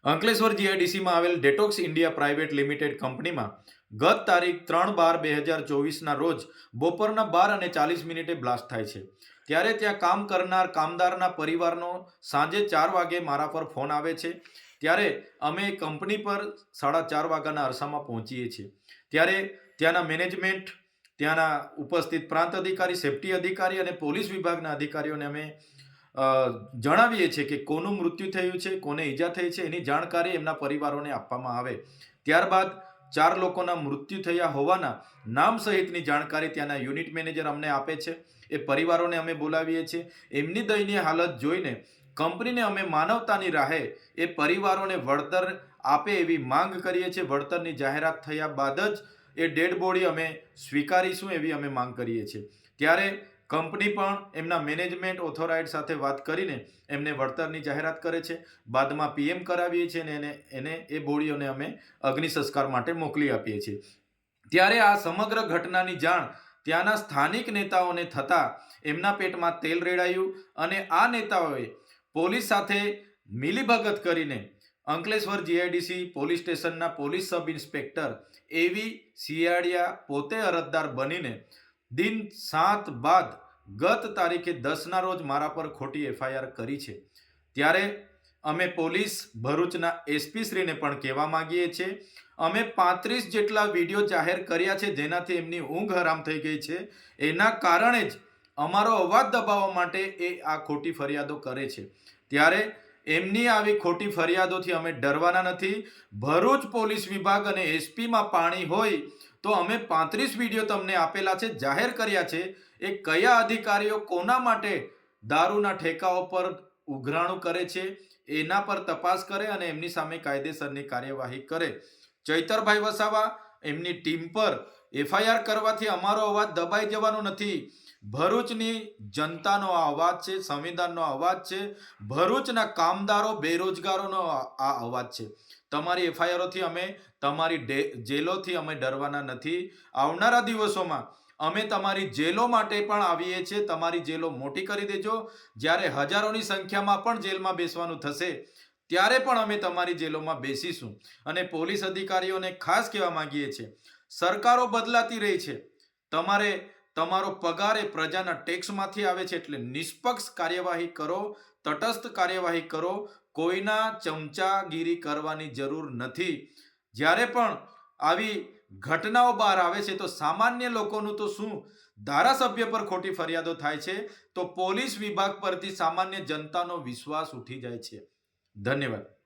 અંકલેશ્વર જીઆઈડીસીમાં આવેલ detox India private limited કંપનીમાં ગત તારીખ 3/12/2024ના રોજ બપોરના 12:40 બ્લાસ્ટ થાય છે। ત્યારે ત્યાં કામ કરનાર કામદારના પરિવારનો સાંજે 4 વાગે મારા પર ફોન આવે છે। ત્યારે અમે કંપની પર 4:30 વાગ્યાના અરસામાં પહોંચીએ છીએ। ત્યારે ત્યાંના મેનેજમેન્ટ, ત્યાંના ઉપસ્થિત પ્રાંત અધિકારી, સેફ્ટી અધિકારી અને પોલીસ વિભાગના અધિકારીઓને અમે જણાવીએ છીએ કે કોનું મૃત્યુ થયું છે, કોને ઈજા થઈ છે એની જાણકારી એમના પરિવારોને આપવામાં આવે। ત્યારબાદ 4 લોકોના મૃત્યુ થયા હોવાના નામ સહિતની જાણકારી ત્યાંના યુનિટ મેનેજર અમને આપે છે। એ પરિવારોને અમે બોલાવીએ છીએ। એમની દયનીય હાલત જોઈને કંપનીને અમે માનવતાની રાહે એ પરિવારોને વળતર આપે એવી માંગ કરીએ છીએ। વળતરની જાહેરાત થયા બાદ જ એ ડેડ બોડી અમે સ્વીકારીશું એવી અમે માંગ કરીએ છીએ। ત્યારે કંપની પણ એમના મેનેજમેન્ટ ઓથોરાઇઝ સાથે વાત કરીને એમને વળતરની જાહેરાત કરે છે। બાદમાં પીએમ કરાવીએ છીએ અને એને એ બોડીઓને અમે અગ્નિ સંસ્કાર માટે મોકલી આપીએ છીએ। ત્યારે આ સમગ્ર ઘટનાની જાણ ત્યાંના સ્થાનિક નેતાઓને થતાં એમના પેટમાં તેલ રેડાયું અને આ નેતાઓએ પોલીસ સાથે મિલીભગત કરીને અંકલેશ્વર જીઆઈડીસી પોલીસ સ્ટેશનના પોલીસ સબ ઇન્સ્પેક્ટર એવી સિયાડિયા પોતે અરજદાર બનીને દિન 7 બાદ ગત તારીખે 10ના રોજ મારા પર ખોટી એફઆઈઆર કરી છે। ત્યારે અમે પોલીસ ભરૂચના એસપી શ્રીને પણ કહેવા માંગીએ છીએ, અમે 35 જેટલા વિડીયો જાહેર કર્યા છે જેનાથી એમની ઊંઘ હરામ થઈ ગઈ છે। એના કારણે જ અમારો અવાજ દબાવવા માટે એ આ ખોટી ફરિયાદો કરે છે। ત્યારે એમની આવી ખોટી ફરિયાદોથી અમે ડરવાના નથી। ભરૂચ પોલીસ વિભાગ અને એસપીમાં પાણી હોય તો અમે 35 વિડીયો તમને આપેલા છે, જાહેર કર્યા છે। એ કયા અધિકારીઓ કોના માટે દારૂના ઠેકાઓ પર ઉઘરાણું કરે છે એના પર તપાસ કરે અને એમની સામે કાયદેસરની કાર્યવાહી કરે। ચૈતરભાઈ વસાવા એમની ટીમ પર એફઆઈઆર કરવાથી અમારો અવાજ દબાઈ જવાનો નથી। ભરૂચની જનતાનો આ અવાજ છે, સંવિધાનનો અવાજ છે, ભરૂચના કામદારો, બેરોજગારોનો આ અવાજ છે। તમારી એફઆઈઆરોથી અમે, તમારી જેલોથી અમે ડરવાના નથી। આવનારા દિવસોમાં અમે તમારી જેલો માટે પણ આવીએ છીએ। તમારી જેલો મોટી કરી દેજો। જ્યારે હજારોની સંખ્યામાં પણ જેલમાં બેસવાનું થશે ત્યારે પણ અમે તમારી જેલોમાં બેસીશું। અને પોલીસ અધિકારીઓને ખાસ કહેવા માંગીએ છીએ, સરકારો બદલાતી રહી છે, તમારે તમારો પગાર એ પ્રજાના ટેક્સમાંથી આવે છે, એટલે નિષ્પક્ષ કાર્યવાહી કરો, તટસ્થ કાર્યવાહી કરો। કોઈના ચમચાગીરી કરવાની જરૂર નથી। જ્યારે પણ આવી ઘટનાઓ બહાર આવે છે તો સામાન્ય લોકોનું તો શું, ધારાસભ્ય પર ખોટી ફરિયાદો થાય છે તો પોલીસ વિભાગ પરથી સામાન્ય જનતાનો વિશ્વાસ ઉઠી જાય છે। ધન્યવાદ।